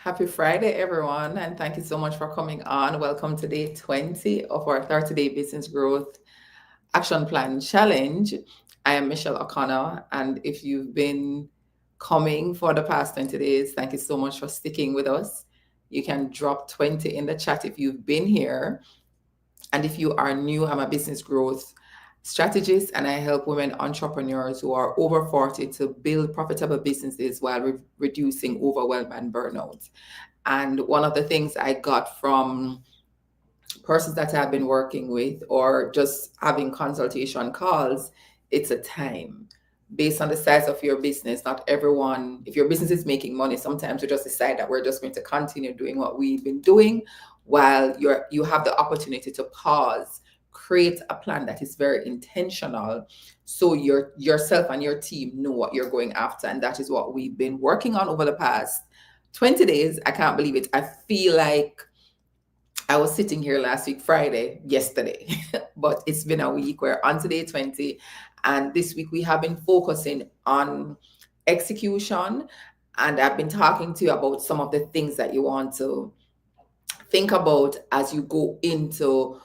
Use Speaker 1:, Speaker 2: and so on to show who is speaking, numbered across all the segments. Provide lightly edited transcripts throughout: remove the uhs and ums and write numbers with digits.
Speaker 1: Happy Friday, everyone, and thank you so much for coming on. Welcome to day 20 of our 30-day business growth action plan challenge. I am Michelle O'Connor, and if you've been coming for the past 20 days, thank you so much for sticking with us. You can drop 20 in the chat if you've been here. And if you are new, I'm a business growth strategist and I help women entrepreneurs who are over 40 to build profitable businesses while reducing overwhelm and burnout. And one of the things I got from persons that I've been working with or just having consultation calls, it's a time. Based on the size of your business, not everyone, if your business is making money, sometimes we just decide that we're just going to continue doing what we've been doing while you have the opportunity to pause, create a plan that is very intentional so yourself and your team know what you're going after. And that is what we've been working on over the past 20 days. I can't believe it. I feel like I was sitting here last week, Friday, yesterday, but it's been a week. We're on to day 20. And this week we have been focusing on execution. And I've been talking to you about some of the things that you want to think about as you go into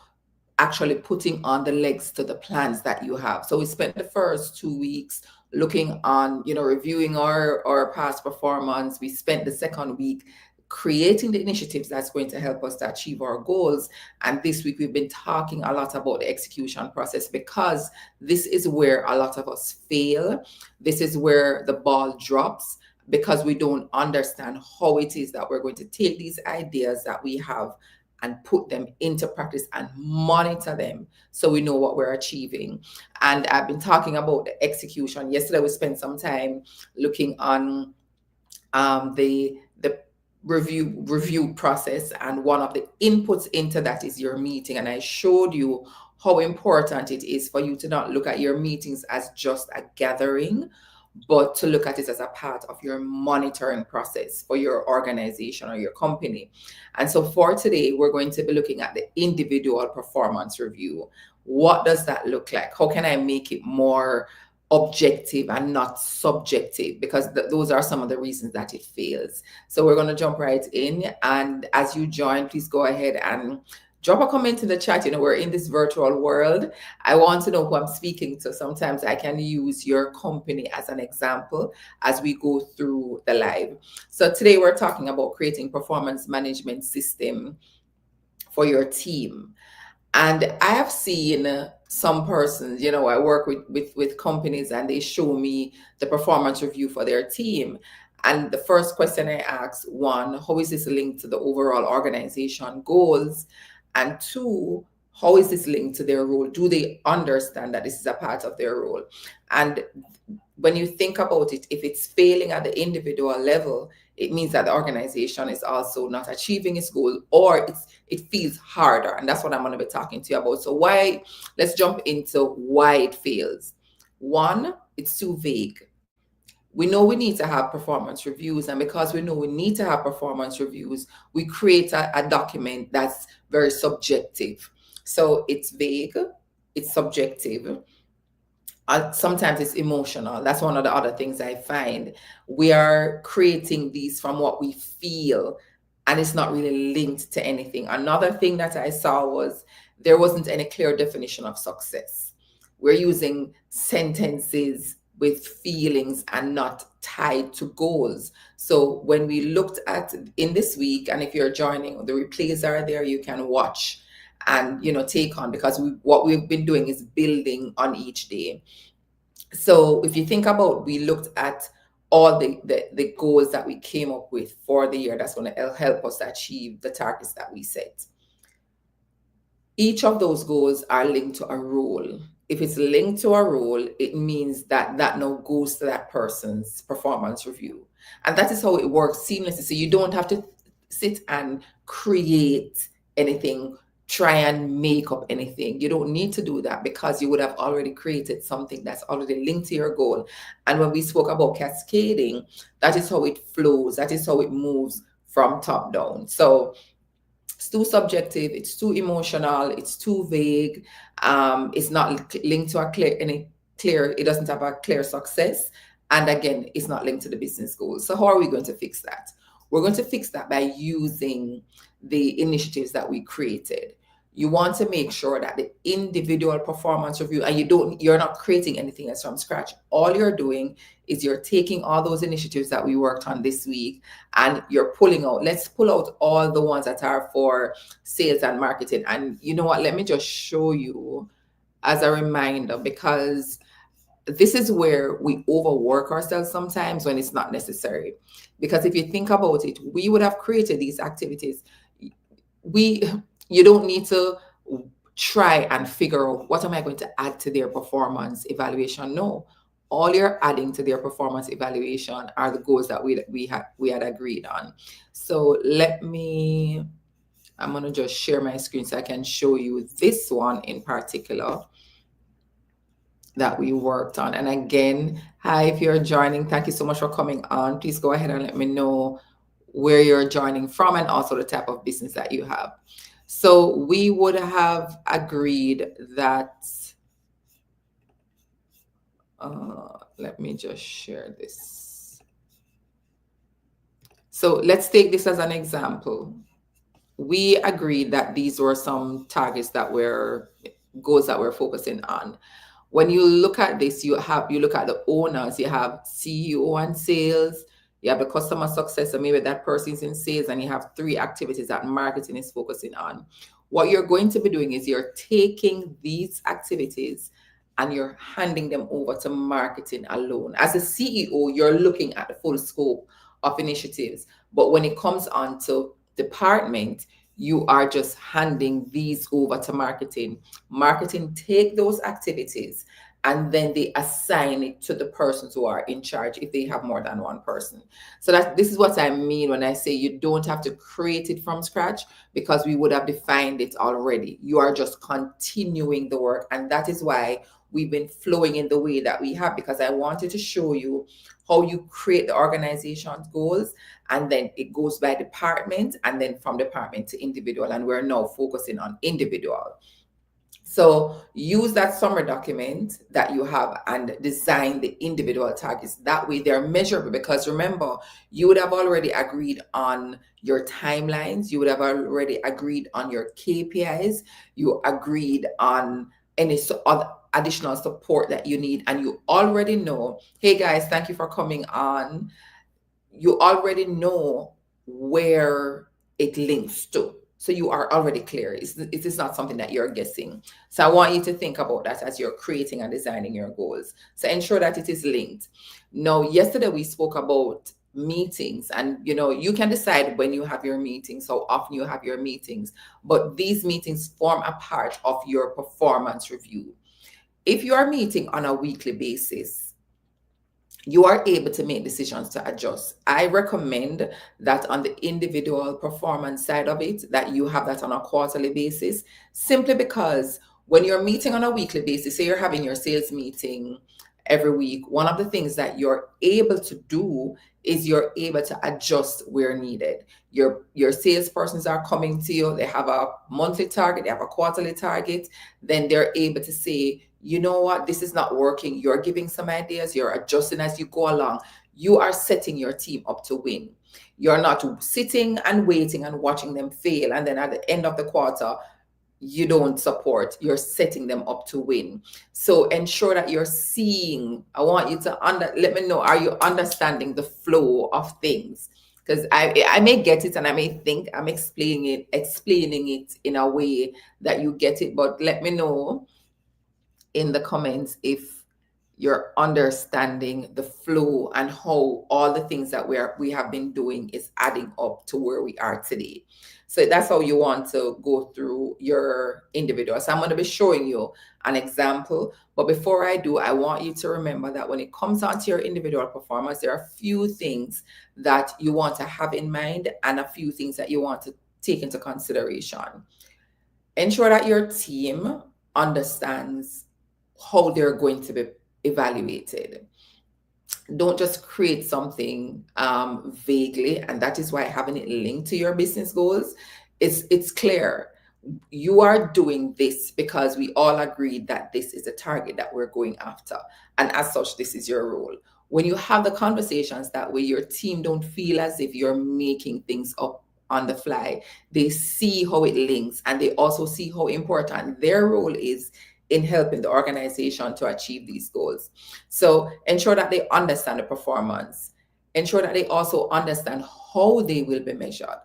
Speaker 1: actually putting on the legs to the plans that you have. So we spent the first 2 weeks looking on, reviewing our past performance. We spent the second week creating the initiatives that's going to help us to achieve our goals. And this week we've been talking a lot about the execution process because this is where a lot of us fail. This is where the ball drops because we don't understand how it is that we're going to take these ideas that we have and put them into practice and monitor them so we know what we're achieving. And I've been talking about the execution. Yesterday we spent some time looking on the review process, and one of the inputs into that is your meeting. And I showed you how important it is for you to not look at your meetings as just a gathering, but to look at it as a part of your monitoring process for your organization or your company. And so for today, we're going to be looking at the individual performance review. What does that look like? How can I make it more objective and not subjective? Because those are some of the reasons that it fails. So we're going to jump right in. And as you join, please go ahead and drop a comment in the chat. We're in this virtual world. I want to know who I'm speaking to. Sometimes I can use your company as an example as we go through the live. So today we're talking about creating performance management system for your team. And I have seen some persons, I work with companies and they show me the performance review for their team. And the first question I ask, one, how is this linked to the overall organization goals? And two, how is this linked to their role? Do they understand that this is a part of their role? And when you think about it, if it's failing at the individual level, it means that the organization is also not achieving its goal, or it feels harder. And that's what I'm going to be talking to you about. So let's jump into why it fails. One, it's too vague. We know we need to have performance reviews, and because we know we need to have performance reviews, we create a document that's very subjective. So it's vague, it's subjective. Sometimes it's emotional. That's one of the other things I find. We are creating these from what we feel, and it's not really linked to anything. Another thing that I saw was there wasn't any clear definition of success. We're using sentences with feelings and not tied to goals. So when we looked at in this week, and if you're joining, the replays are there, you can watch and take on, because what we've been doing is building on each day. So if you think about, we looked at all the goals that we came up with for the year that's going to help us achieve the targets that we set. Each of those goals are linked to a role. If it's linked to a role, it means that now goes to that person's performance review. And that is how it works seamlessly. So you don't have to sit and create anything, try and make up anything. You don't need to do that, because you would have already created something that's already linked to your goal. And when we spoke about cascading, that is how it flows. That is how it moves from top down. So it's too subjective, it's too emotional, it's too vague, it's not linked to it doesn't have a clear success, and again, it's not linked to the business goals. So how are we going to fix that? We're going to fix that by using the initiatives that we created. You want to make sure that the individual performance review, and you're not creating anything else from scratch. All you're doing is you're taking all those initiatives that we worked on this week and you're pulling out. Let's pull out all the ones that are for sales and marketing. And you know what? Let me just show you as a reminder, because this is where we overwork ourselves sometimes when it's not necessary. Because if you think about it, we would have created these activities. You don't need to try and figure out, what am I going to add to their performance evaluation? No, all you're adding to their performance evaluation are the goals that we had agreed on. So I'm going to just share my screen so I can show you this one in particular that we worked on. And again, hi, if you're joining, thank you so much for coming on. Please go ahead and let me know where you're joining from and also the type of business that you have. So we would have agreed that, let me just share this. So let's take this as an example. We agreed that these were some targets goals that we're focusing on. When you look at this, you look at the owners, you have CEO and sales, you have the customer success, and maybe that person's in sales, and you have 3 activities that marketing is focusing on. What you're going to be doing is you're taking these activities and you're handing them over to marketing alone. As a CEO, you're looking at the full scope of initiatives. But when it comes on to department, you are just handing these over to marketing. Marketing take those activities and then they assign it to the persons who are in charge if they have more than one person. So this is what I mean when I say you don't have to create it from scratch, because we would have defined it already. You are just continuing the work. And that is why we've been flowing in the way that we have, because I wanted to show you how you create the organization's goals, and then it goes by department, and then from department to individual, and we're now focusing on individual. So use that summary document that you have and design the individual targets. That way they're measurable, because remember, you would have already agreed on your timelines. You would have already agreed on your KPIs. You agreed on any other additional support that you need. And you already know, hey guys, thank you for coming on. You already know where it links to. So you are already clear. It is not something that you're guessing. So I want you to think about that as you're creating and designing your goals. So ensure that it is linked. Now, yesterday we spoke about meetings, and you can decide when you have your meetings, how often you have your meetings, but these meetings form a part of your performance review. If you are meeting on a weekly basis, you are able to make decisions to adjust. I recommend that on the individual performance side of it, that you have that on a quarterly basis, simply because when you're meeting on a weekly basis, say you're having your sales meeting every week, one of the things that you're able to do is you're able to adjust where needed. Your salespersons are coming to you, they have a monthly target, they have a quarterly target, then they're able to say, you know what, this is not working. You're giving some ideas, you're adjusting as you go along. You are setting your team up to win. You're not sitting and waiting and watching them fail, and then at the end of the quarter, you don't support. You're setting them up to win. So ensure that you're seeing. I want you to let me know, are you understanding the flow of things? Because I may get it and I may think I'm explaining it in a way that you get it, but let me know in the comments if you're understanding the flow and how all the things that we have been doing is adding up to where we are today. So that's how you want to go through your individual. So I'm going to be showing you an example. But before I do, I want you to remember that when it comes down to your individual performance, there are a few things that you want to have in mind and a few things that you want to take into consideration. Ensure that your team understands how they're going to be evaluated. Don't just create something vaguely, and that is why having it linked to your business goals it's clear. You are doing this because we all agreed that this is a target that we're going after, and as such, this is your role. When you have the conversations that way, your team don't feel as if you're making things up on the fly. They see how it links, and they also see how important their role is in helping the organization to achieve these goals. So ensure that they understand the performance. Ensure that they also understand how they will be measured.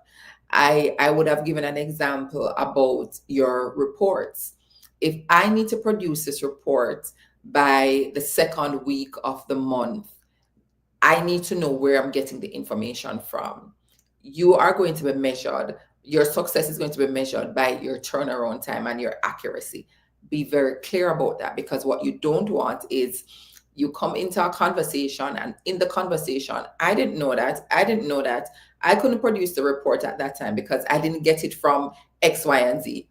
Speaker 1: I would have given an example about your reports. If I need to produce this report by the second week of the month, I need to know where I'm getting the information from. You are going to be measured. Your success is going to be measured by your turnaround time and your accuracy. Be very clear about that, because what you don't want is you come into a conversation, and in the conversation, I didn't know that. I didn't know that. I couldn't produce the report at that time because I didn't get it from X, Y, and Z.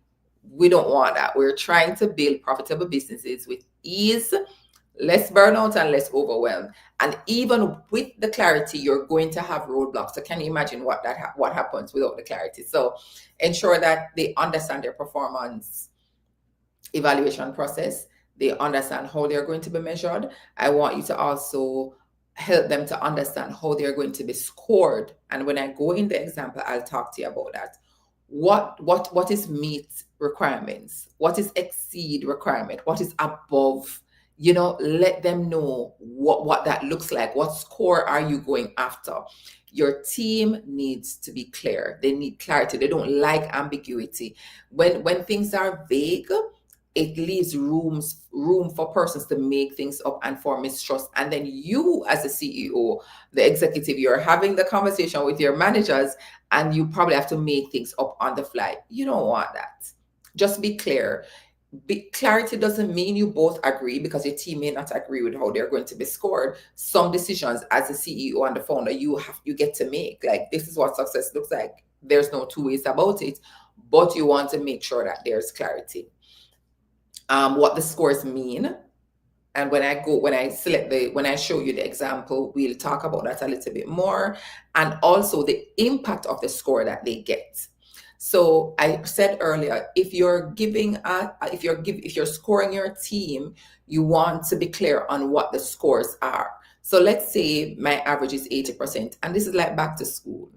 Speaker 1: We don't want that. We're trying to build profitable businesses with ease, less burnout, and less overwhelm. And even with the clarity, you're going to have roadblocks. So can you imagine what happens without the clarity? So ensure that they understand their performance evaluation process. They understand how they're going to be measured. I want you to also help them to understand how they're going to be scored. And when I go in the example, I'll talk to you about that. What is meet requirements? What is exceed requirement? What is above? Let them know what that looks like. What score are you going after? Your team needs to be clear. They need clarity. They don't like ambiguity. When things are vague, it leaves room for persons to make things up and for mistrust. And then you, as the CEO, the executive, you're having the conversation with your managers, and you probably have to make things up on the fly. You don't want that. Just be clear. Clarity doesn't mean you both agree, because your team may not agree with how they're going to be scored. Some decisions as the CEO and the founder, you get to make. Like, this is what success looks like. There's no two ways about it, but you want to make sure that there's clarity. What the scores mean. And when I show you the example, we'll talk about that a little bit more, and also the impact of the score that they get. So I said earlier, if you're scoring your team, you want to be clear on what the scores are. So let's say my average is 80%, and this is like back to school.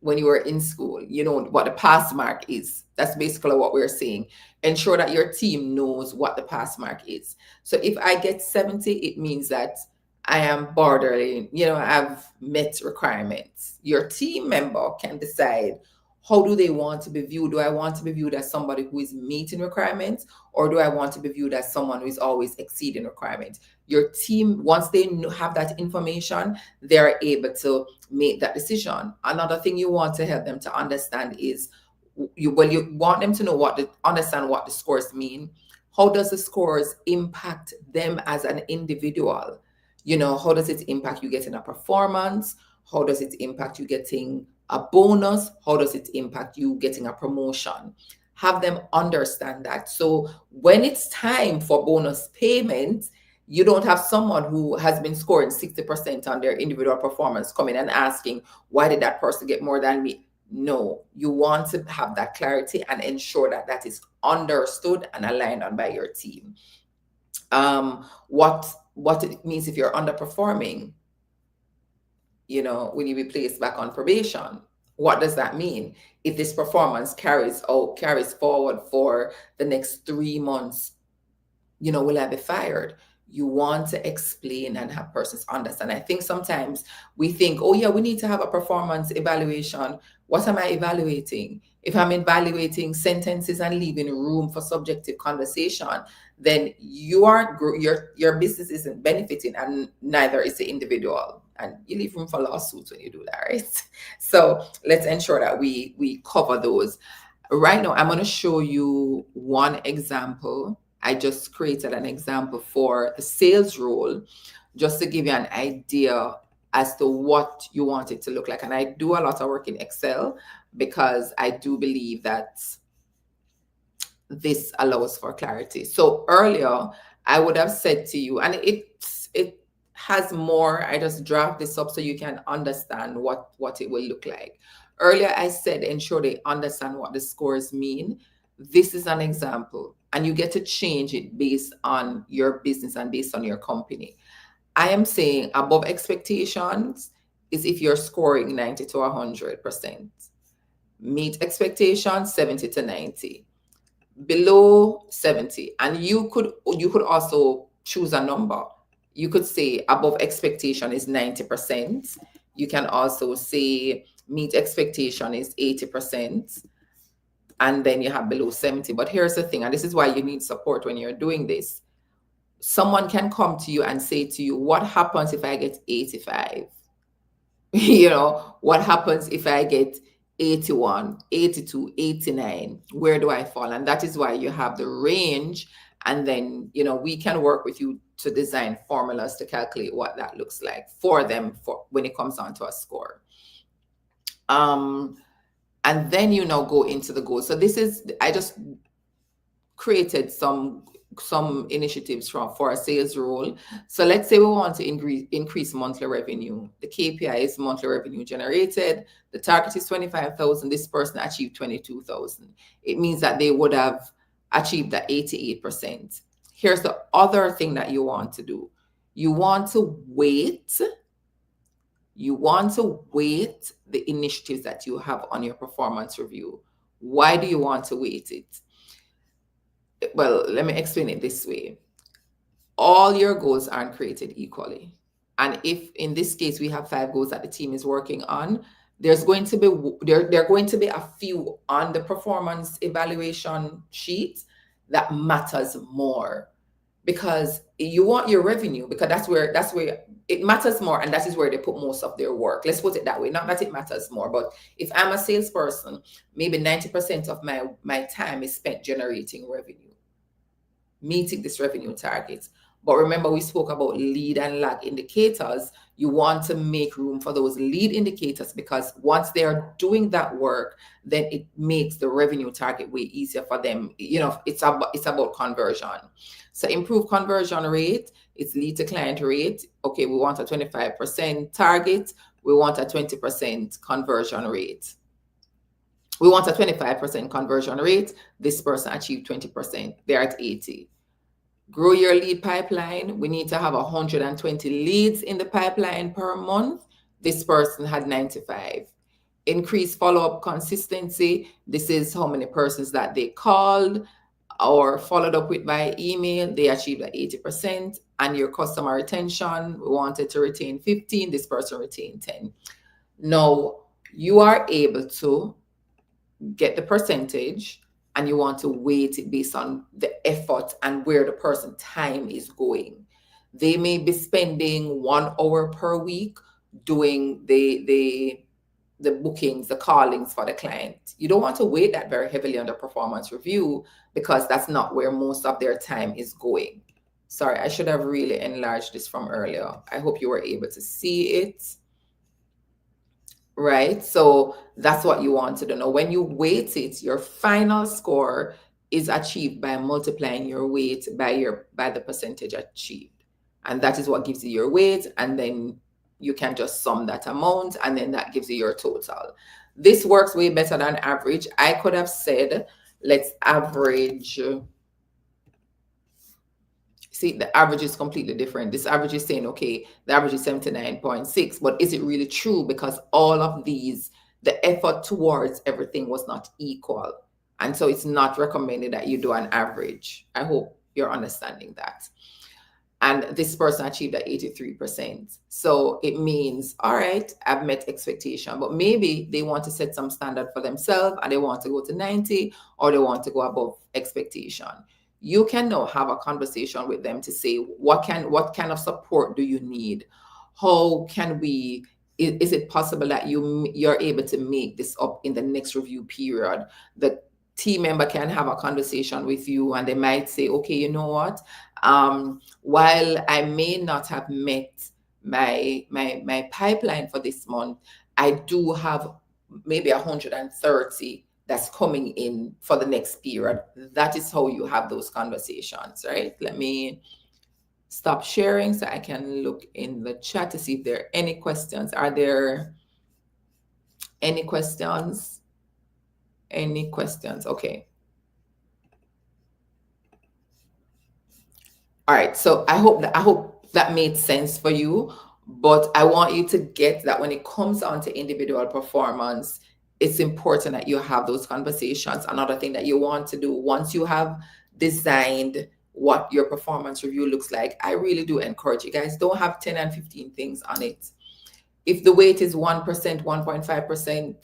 Speaker 1: When you were in school, you know what the pass mark is. That's basically what we're saying. Ensure that your team knows what the pass mark is. So if I get 70, it means that I am borderline, I've met requirements. Your team member can decide, how do they want to be viewed? Do I want to be viewed as somebody who is meeting requirements, or do I want to be viewed as someone who is always exceeding requirements? Your team, once they have that information, they're able to make that decision. Another thing you want to help them to understand is, you want them to understand what the scores mean. How does the scores impact them as an individual? How does it impact you getting a performance? How does it impact you getting a bonus? How does it impact you getting a promotion? Have them understand that. So when it's time for bonus payment, you don't have someone who has been scoring 60% on their individual performance coming and asking, why did that person get more than me? No, you want to have that clarity and ensure that that is understood and aligned on by your team. What it means if you're underperforming, when you be placed back on probation, what does that mean? If this performance carries forward for the next 3 months, will I be fired? You want to explain and have persons understand. I think sometimes we think, oh yeah, we need to have a performance evaluation. What am I evaluating? If I'm evaluating sentences and leaving room for subjective conversation, then your business isn't benefiting, and neither is the individual. And you leave room for lawsuits when you do that, right? So let's ensure that we cover those. Right now, I'm going to show you one example. I just created an example for the sales role, just to give you an idea as to what you want it to look like. And I do a lot of work in Excel, because I do believe that this allows for clarity. So earlier, I would have said to you, and it has more, I just draft this up so you can understand what it will look like. Earlier, I said ensure they understand what the scores mean. This is an example, and you get to change it based on your business and based on your company. I am saying above expectations is if you're scoring 90 to 100%. Meet expectations 70 to 90. Below 70. And you could also choose a number. You could say above expectation is 90%. You can also say meet expectation is 80%. And then you have below 70. But here's the thing, and this is why you need support when you're doing this. Someone can come to you and say to you, what happens if I get 85? What happens if I get 81, 82, 89? Where do I fall? And that is why you have the range. And then, we can work with you to design formulas to calculate what that looks like for them for when it comes down to a score. And then, go into the goals. So I just created some initiatives for a sales role. So let's say we want to increase monthly revenue. The KPI is monthly revenue generated. The target is 25,000. This person achieved 22,000. It means that they would have achieved that 88%. Here's the other thing that you want to do. You want to weight the initiatives that you have on your performance review. Why do you want to weight it? Well, let me explain it this way. All your goals aren't created equally. And if in this case we have 5 goals that the team is working on, there's going to be there are going to be a few on the performance evaluation sheet that matters more, because you want your revenue, because that's where it matters more, and that is where they put most of their work. Let's put it that way. Not that it matters more, but if I'm a salesperson, maybe 90% of my time is spent generating revenue, meeting this revenue target. But remember, we spoke about lead and lag indicators. You want to make room for those lead indicators, because once they are doing that work, then it makes the revenue target way easier for them. It's about conversion. So improve conversion rate. It's lead to client rate. Okay, we want a 25% target. We want a 20% conversion rate. We want a 25% conversion rate. This person achieved 20%. They're at 80. Grow your lead pipeline. We need to have 120 leads in the pipeline per month. This person had 95. Increase follow-up consistency. This is how many persons that they called or followed up with by email. They achieved at 80%. And your customer retention, we wanted to retain 15. This person retained 10. Now, you are able to get the percentage, and you want to weight it based on the effort and where the person's time is going. They may be spending 1 hour per week doing the bookings, the callings for the client. You don't want to weight that very heavily on the performance review, because that's not where most of their time is going. Sorry, I should have really enlarged this from earlier. I hope you were able to see it. Right? So that's what you want to do. Now, when you weight it, your final score is achieved by multiplying your weight by the percentage achieved. And that is what gives you your weight. And then you can just sum that amount, and then that gives you your total. This works way better than average. I could have said, let's average. See, the average is completely different. This average is saying, okay, the average is 79.6, but is it really true? Because all of these, the effort towards everything was not equal. And so it's not recommended that you do an average. I hope you're understanding that. And this person achieved at 83%. So it means, all right, I've met expectation, but maybe they want to set some standard for themselves and they want to go to 90, or they want to go above expectation. You can now have a conversation with them to say, what kind of support do you need? How can we, is it possible that you're able to make this up in the next review period? The team member can have a conversation with you, and they might say, okay, you know what? While I may not have met my pipeline for this month, I do have maybe 130 that's coming in for the next period. That is how you have those conversations, right? Let me stop sharing so I can look in the chat to see if there are any questions. Are there any questions? Any questions? Okay. All right. So I hope that made sense for you. But I want you to get that when it comes on to individual performance, it's important that you have those conversations. Another thing that you want to do once you have designed what your performance review looks like, I really do encourage you guys, don't have 10 and 15 things on it. If the weight is 1%, 1.5%,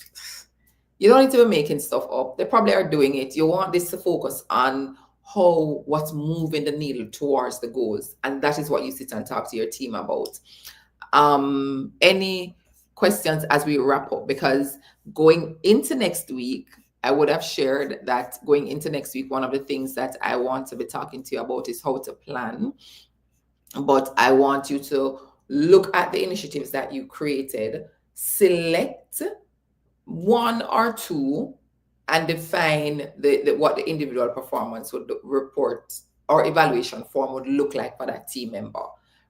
Speaker 1: you don't need to be making stuff up. They probably are doing it. You want this to focus on what's moving the needle towards the goals. And that is what you sit and talk to your team about. Any questions as we wrap up? Because going into next week, I would have shared that going into next week, one of the things that I want to be talking to you about is how to plan. But I want you to look at the initiatives that you created, select one or two, and define what the individual performance would report or evaluation form would look like for that team member.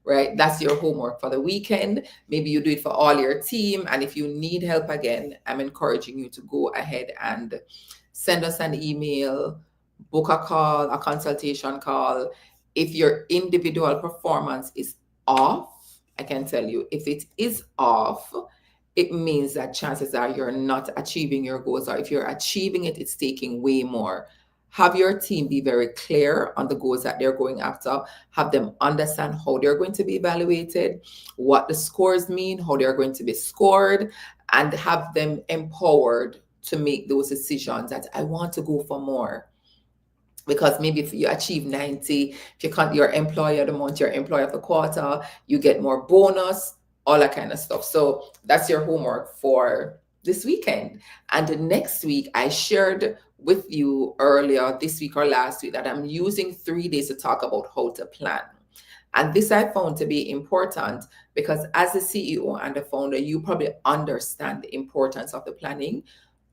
Speaker 1: Right? That's your homework for the weekend. Maybe you do it for all your team. And if you need help again, I'm encouraging you to go ahead and send us an email, book a call, a consultation call. If your individual performance is off, I can tell you, if it is off, it means that chances are you're not achieving your goals, or if you're achieving it, it's taking way more. Have your team be very clear on the goals that they're going after. Have them understand how they're going to be evaluated, what the scores mean, how they're going to be scored, and have them empowered to make those decisions that I want to go for more. Because maybe if you achieve 90, if you can't, your employee of the month, your employee of the quarter, you get more bonus, all that kind of stuff. So that's your homework for this weekend. And the next week, I shared with you earlier this week or last week that I'm using 3 days to talk about how to plan. And this I found to be important because as the CEO and the founder, you probably understand the importance of the planning.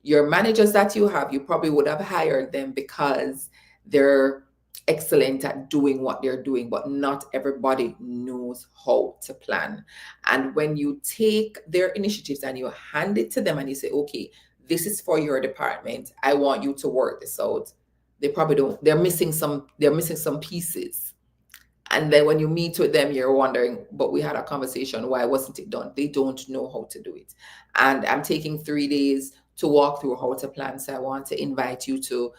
Speaker 1: Your managers that you have, you probably would have hired them because they're excellent at doing what they're doing, but not everybody knows how to plan. And when you take their initiatives and you hand it to them and you say, okay, this is for your department, I want you to work this out. They probably don't, they're missing some pieces. And then when you meet with them, you're wondering, but we had a conversation, why wasn't it done? They don't know how to do it. And I'm taking 3 days to walk through how to plan. So I want to invite you to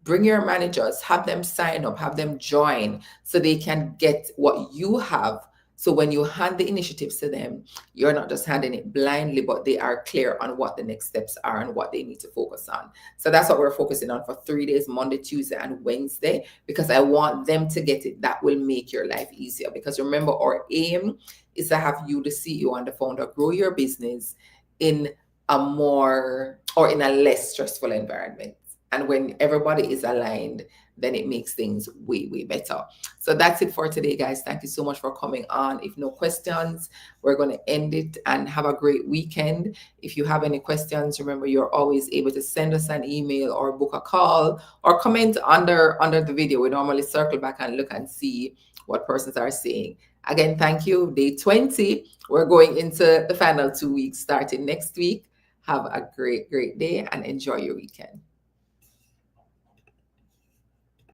Speaker 1: bring your managers, have them sign up, have them join so they can get what you have. So when you hand the initiatives to them, you're not just handing it blindly, but they are clear on what the next steps are and what they need to focus on. So that's what we're focusing on for 3 days, Monday, Tuesday, and Wednesday, because I want them to get it. That will make your life easier. Because remember, our aim is to have you, the CEO and the founder, grow your business in a more or in a less stressful environment. And when everybody is aligned, then it makes things way, way better. So that's it for today, guys. Thank you so much for coming on. If no questions, we're going to end it and have a great weekend. If you have any questions, remember you're always able to send us an email or book a call or comment under the video. We normally circle back and look and see what persons are saying. Again, thank you. Day 20, we're going into the final 2 weeks starting next week. Have a great, great day and enjoy your weekend.